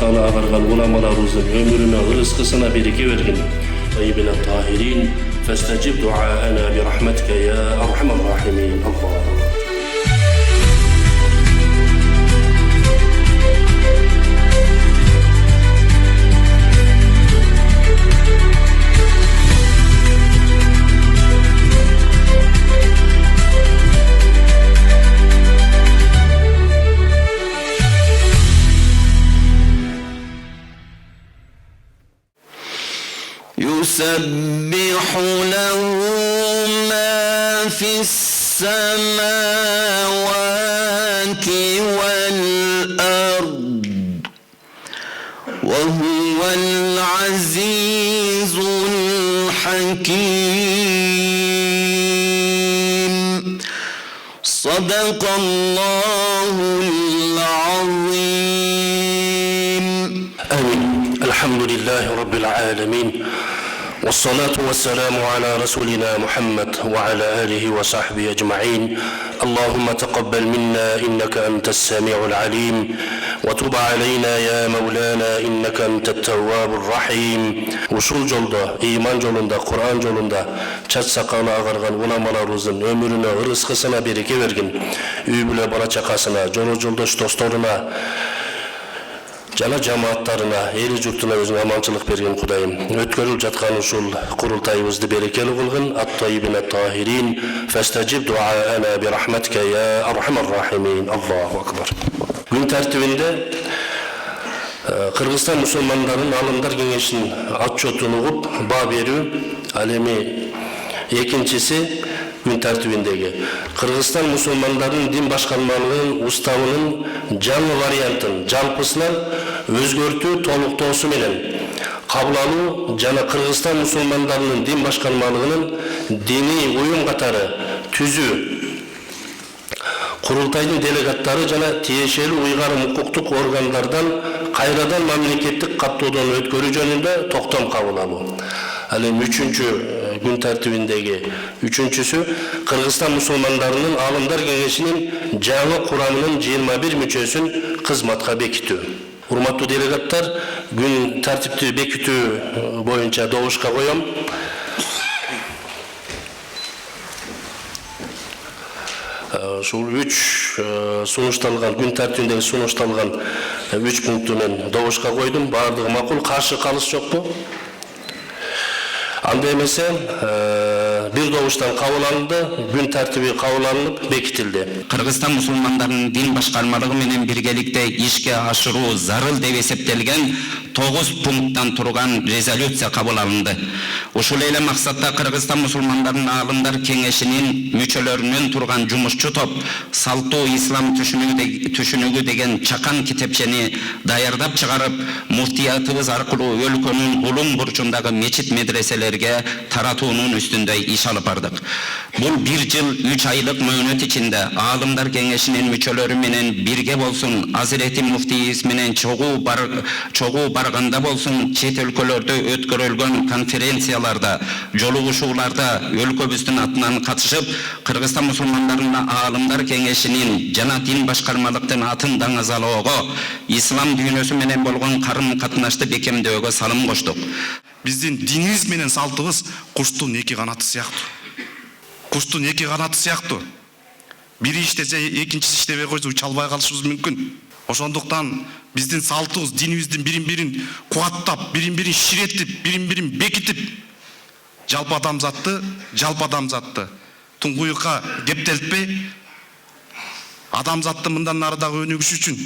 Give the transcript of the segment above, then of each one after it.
сакалы агарган уламаларыбыздын өмүрүнө, ырыскысына береке бергин. طيبين الطاهرين فاستجب دعاءنا برحمتك يا أرحم الراحمين. الله يسبح له ما في السماوات والأرض وهو العزيز الحكيم. صدق الله العظيم. آمين. الحمد لله رب العالمين، والصلاة والسلام على رسولنا محمد وعلى آله وصحبه أجمعين. اللهم تقبل منا إنك أنت السميع العليم، وتب علينا يا مولانا إنك أنت التواب الرحيم. Ушул жолдо, ыйман жолунда, Кур'ан жолунда чач сакалы агарган уламаларыбыздын өмүрүнө, ырыскысына береке бергин. Үй бүлө бала чакасына, жоло жолдош досторуна, жана жамааттарына, эли журтуна өзүң аманчылык берген Кудайым. Өткөрүлүп жаткан ушул курултайыбызды берекелүү кылгын. Ат-тайибин ат-тахирин фастажиб дуаана бирахматика я архамар рахимин. Аллаху акбар. Күн тартибинде Кыргызстан мусулмандарынын Алымдар кеңешинин отчетун угуп баа берүү, ал эми экинчиси күн тартибиндеги Кыргызстан мусулмандарынын дин башкармалыгынын уставынын жаңы вариантын жалпысынан өзгөртүү толуктоосу менен кабыл алуу жана Кыргызстан мусулмандарынын дин башкармалыгынын диний уюм катары түзүү курултайдын делегаттары жана тиешелүү уйгарым укуктук органдардан кайрадан мамлекеттик каттоодон өткөрүү жөнүндө токтом кабыл алуу. Ал эми үчүнчү күн тартибиндеги үчүнчүсү Кыргызстан мусулмандарынын Алымдар кеңешинин жаңы курамынын 21 мүчөсүн кызматка бекитүү. Урматтуу делегаттар, күн тартипти бекитүү боюнча добушка коем. Ушул 3 сунушталган күн тартибиндеги сунушталган 3 пункту мен добушка койдум. Баардыгы макул, каршы калыш жокпу? Анда эмесе бир добуштан кабыл алынды, күн тартиби кабыл алынып бекитилди. Кыргызстан мусулмандарынын дин башкармалыгы менен биргеликте ишке ашыруу зарыл деп эсептелген 9 пункттан турган резолюция кабыл алынды. Ушул эле максатта Кыргызстан мусулмандарынын Алымдар кеңешинин мүчөлөрүнөн турган жумушчу топ Салтуу ислам түшүнүгү деген чакан китепчени даярдап чыгарып, муфтиятыбыз аркылуу өлкөнүн улум бурчундагы мечит медреселерге таратуунун үстүндө иш алып бардык. Бул 1 жыл 3 айлык мөөнөт ичинде Алымдар кеңешинин мүчөлөрү менен бирге болсун, Азирети муфтийибиз менен чогуу барганда болсун, чет өлкөлөрдө өткөрүлгөн конференцияларда, жолугушууларда өлкөбүздүн атынан катышып, Кыргызстан мусулмандарынын Алымдар кеңешинин жана дин башкармалыктын атын даңазалоого, ислам дүйнөсү менен болгон карым-катнашты бекемдөөгө салым коштук. Биздин динибиз менен салтыбыз куштун эки канаты сыяктуу. Куштун эки канаты сыяктуу. Бири иштесе, экинчиси иштебей койсо учалбай калышыбыз мүмкүн. Ошондуктан биздин салтыбыз динибиздин бирин-бирин кубаттап, бирин-бирин ширетип, бирин-бирин бекитип, жалпы адамзатты туңгуюкка кептелтпей, адамзатты мындан нарыдагы өнүгүш үчүн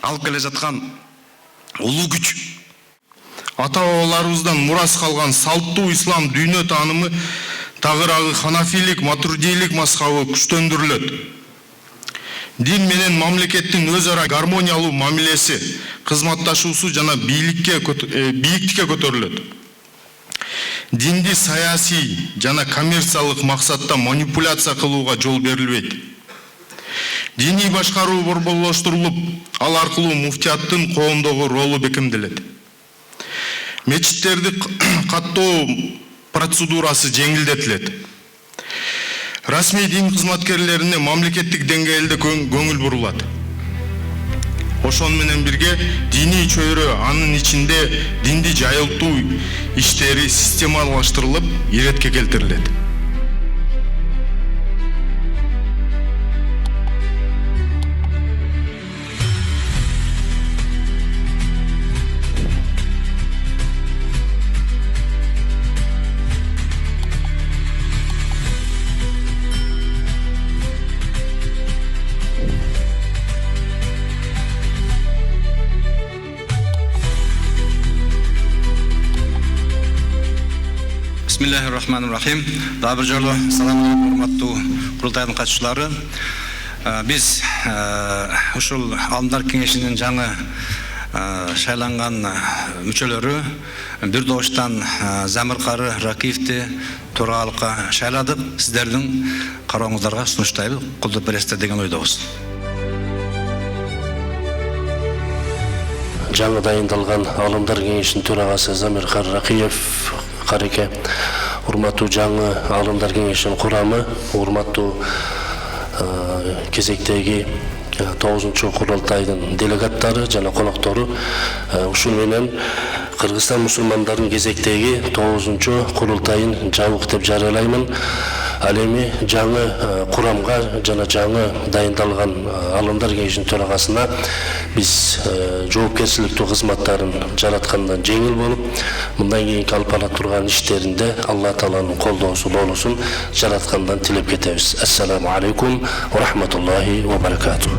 алып келе жаткан улуу күч. Ата-бабаларыбыздан мурас калган салттуу ислам дүйнө таанымы тагыраагы ханафилик, матурдийлик мазхабы күчтөндүрүлөт. Дин менен мамлекеттин өз ара гармониялуу мамилеси, кызматташуусу жана бийликке көтөрүлөт. Динди саясий жана коммерциялык максатта манипуляция кылууга жол берилбейт. Диний башкаруу борборлоштурулуп, ал аркылуу муфтияттын коомдогу ролу бекемделет. Мечиттерди каттоо процедурасы жеңилдетилет. Расмий дин кызматкерлерине мамлекеттик деңгээлде көңүл бурулат. ошон менен бирге диний чөйрө, анын ичинде динди жайылтуу иштери системалаштырылып, иретке келтирилет. Бисмиллахир-рахманир-рахим. Дагы бир жолу салам алейкум, урматтуу курултайдын катчылары. Биз ушул Алымдар кеңешинин жаңы шайланган мүчөлөрү бир добуштан Замиркары Ракиевди төралыкка шайладык. Сиздердин карооңуздарга сунуштайбыз. Колдоп бересиздер деген ойдобуз. Жаңы дайындалган Алымдар кеңешинин төрагасы Замиркары Ракиев Кареке, урматтуу жаңы Алымдар кеңешинин курамы, урматтуу кезектеги 9-чу курултайдын делегаттары жана коноктору, ушул менен Кыргызстан мусулмандарынын кезектеги 9-чу курултайын жабык деп жарыялаймын. Ал эми жаңы курамга жана жаңы дайындалган Алымдар кеңешинин төрагасына биз жоопкерчиликтүү кызматтарын жараткандан жеңил болуп, мындан кийинки алып бара турган иштеринде Алла Тааланын колдоосу болусун жараткандан тилеп кетебиз. Ассаламу алейкум ва рахматуллахи ва баракатух.